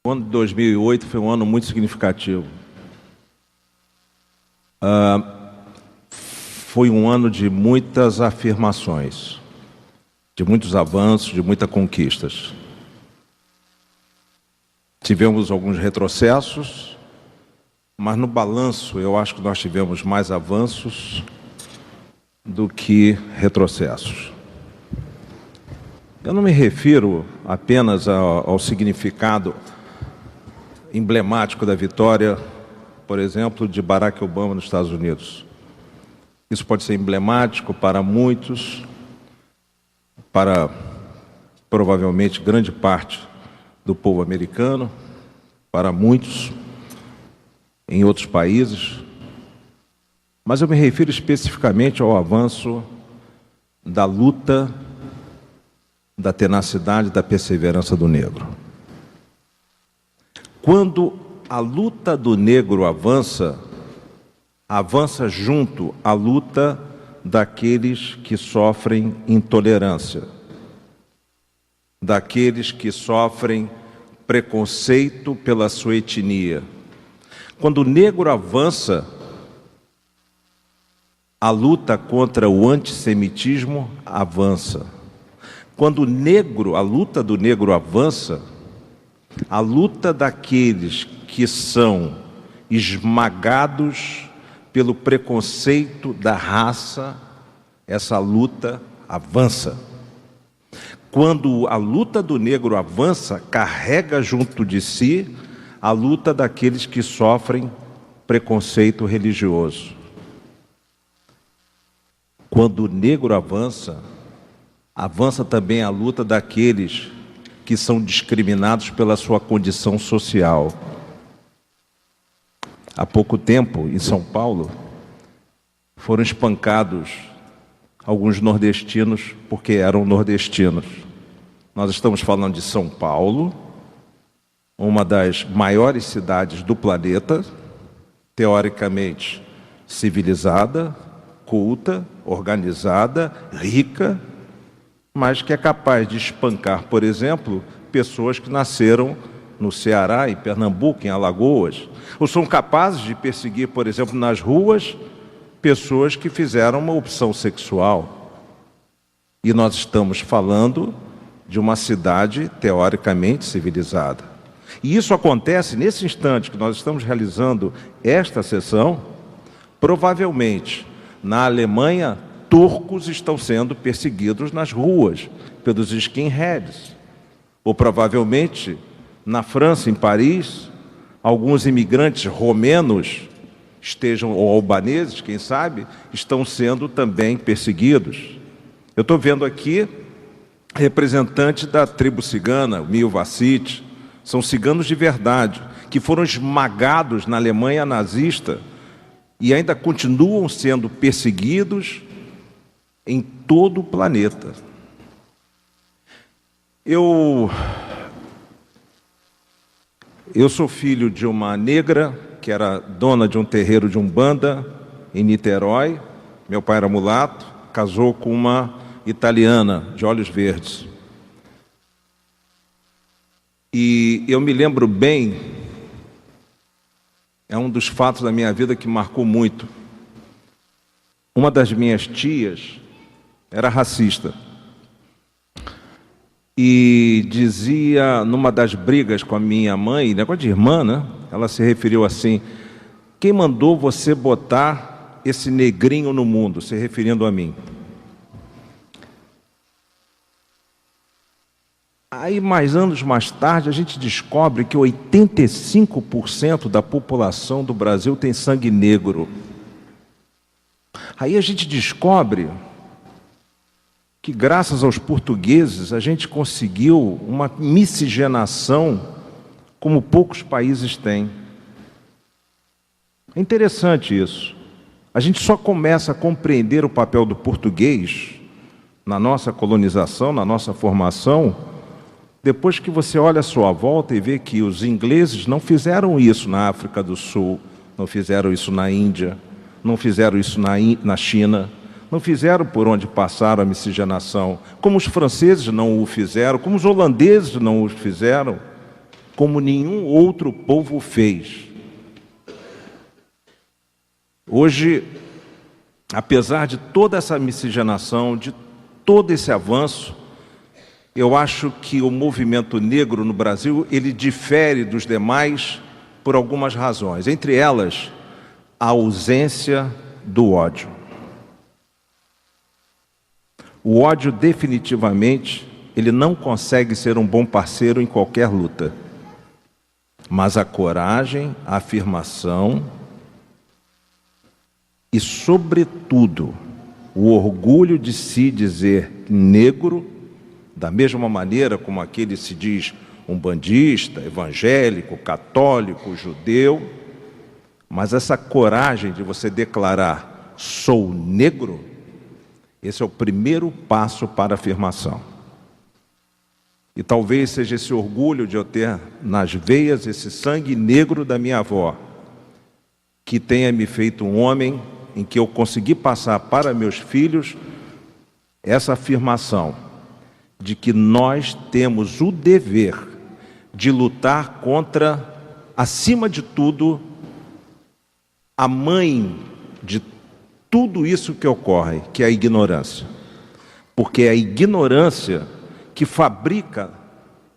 O ano de 2008 foi um ano muito significativo. Foi um ano de muitas afirmações, de muitos avanços, de muitas conquistas. Tivemos alguns retrocessos, mas no balanço eu acho que nós tivemos mais avanços do que retrocessos. Eu não me refiro apenas ao significado emblemático da vitória, por exemplo, de Barack Obama nos Estados Unidos. Isso pode ser emblemático para muitos, para provavelmente grande parte do povo americano, para muitos em outros países, mas eu me refiro especificamente ao avanço da luta, da tenacidade, da perseverança do negro. Quando a luta do negro avança, avança junto à luta daqueles que sofrem intolerância, daqueles que sofrem preconceito pela sua etnia. Quando o negro avança, a luta contra o antissemitismo avança. Quando a luta do negro avança, a luta daqueles que são esmagados pelo preconceito da raça, essa luta avança. Quando a luta do negro avança, carrega junto de si a luta daqueles que sofrem preconceito religioso. Quando o negro avança, avança também a luta daqueles que são discriminados pela sua condição social. Há pouco tempo, em São Paulo, foram espancados alguns nordestinos porque eram nordestinos. Nós estamos falando de São Paulo, uma das maiores cidades do planeta, teoricamente civilizada, culta, organizada, rica, mas que é capaz de espancar, por exemplo, pessoas que nasceram no Ceará, em Pernambuco, em Alagoas, ou são capazes de perseguir, por exemplo, nas ruas, pessoas que fizeram uma opção sexual. E nós estamos falando de uma cidade teoricamente civilizada. E isso acontece nesse instante que nós estamos realizando esta sessão, provavelmente na Alemanha, turcos estão sendo perseguidos nas ruas pelos skinheads. Ou provavelmente, na França, em Paris, alguns imigrantes romenos, ou albaneses, quem sabe, estão sendo também perseguidos. Eu estou vendo aqui representantes da tribo cigana, o Mil Vacite, são ciganos de verdade, que foram esmagados na Alemanha nazista e ainda continuam sendo perseguidos em todo o planeta. Eu sou filho de uma negra que era dona de um terreiro de Umbanda em Niterói. Meu pai era mulato, casou com uma italiana de olhos verdes. E eu me lembro bem, é um dos fatos da minha vida que marcou muito. Uma das minhas tias era racista. E dizia, numa das brigas com a minha mãe, negócio de irmã, né? Ela se referiu assim: quem mandou você botar esse negrinho no mundo? Se referindo a mim. Aí, anos mais tarde, a gente descobre que 85% da população do Brasil tem sangue negro. Aí a gente descobre que, graças aos portugueses, a gente conseguiu uma miscigenação como poucos países têm. É interessante isso. A gente só começa a compreender o papel do português na nossa colonização, na nossa formação, depois que você olha à sua volta e vê que os ingleses não fizeram isso na África do Sul, não fizeram isso na Índia, não fizeram isso na China, não fizeram por onde passaram a miscigenação, como os franceses não o fizeram, como os holandeses não o fizeram. como nenhum outro povo fez. Hoje, apesar de toda essa miscigenação, de todo esse avanço, eu acho que o movimento negro no Brasil, ele difere dos demais por algumas razões. Entre elas, a ausência do ódio. O ódio, definitivamente, ele não consegue ser um bom parceiro em qualquer luta. Mas a coragem, a afirmação e, sobretudo, o orgulho de se dizer negro, da mesma maneira como aquele se diz umbandista, evangélico, católico, judeu, mas essa coragem de você declarar sou negro, esse é o primeiro passo para a afirmação. E talvez seja esse orgulho de eu ter nas veias esse sangue negro da minha avó, que tenha me feito um homem em que eu consegui passar para meus filhos essa afirmação de que nós temos o dever de lutar contra, acima de tudo, a mãe de tudo isso que ocorre, que é a ignorância. Porque é a ignorância que fabrica,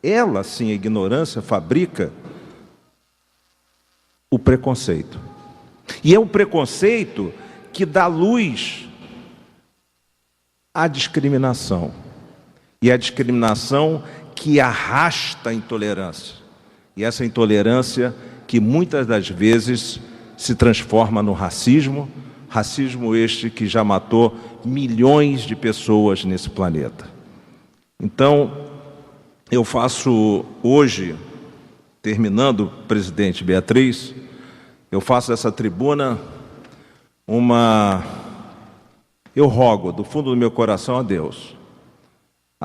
ela sim, a ignorância fabrica o preconceito. E é o preconceito que dá luz à discriminação. E a discriminação que arrasta a intolerância. E essa intolerância que muitas das vezes se transforma no racismo, racismo este que já matou milhões de pessoas nesse planeta. Então, eu faço hoje, terminando, presidente Beatriz, eu faço dessa tribuna eu rogo do fundo do meu coração a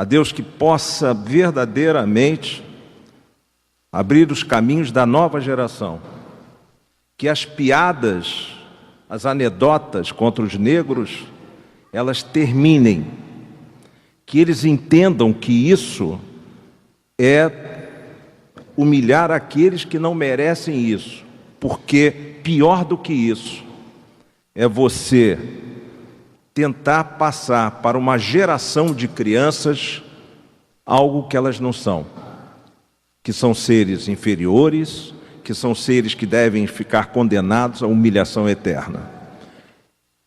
Deus que possa verdadeiramente abrir os caminhos da nova geração, que as piadas, as anedotas contra os negros, elas terminem, que eles entendam que isso é humilhar aqueles que não merecem isso, porque pior do que isso é você tentar passar para uma geração de crianças algo que elas não são, que são seres inferiores, que são seres que devem ficar condenados à humilhação eterna.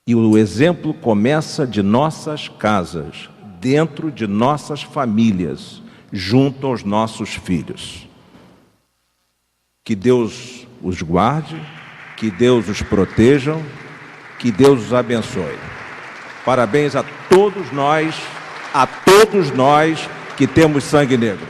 E o exemplo começa de nossas casas, dentro de nossas famílias, junto aos nossos filhos. Que Deus os guarde, que Deus os proteja, que Deus os abençoe. Parabéns a todos nós que temos sangue negro.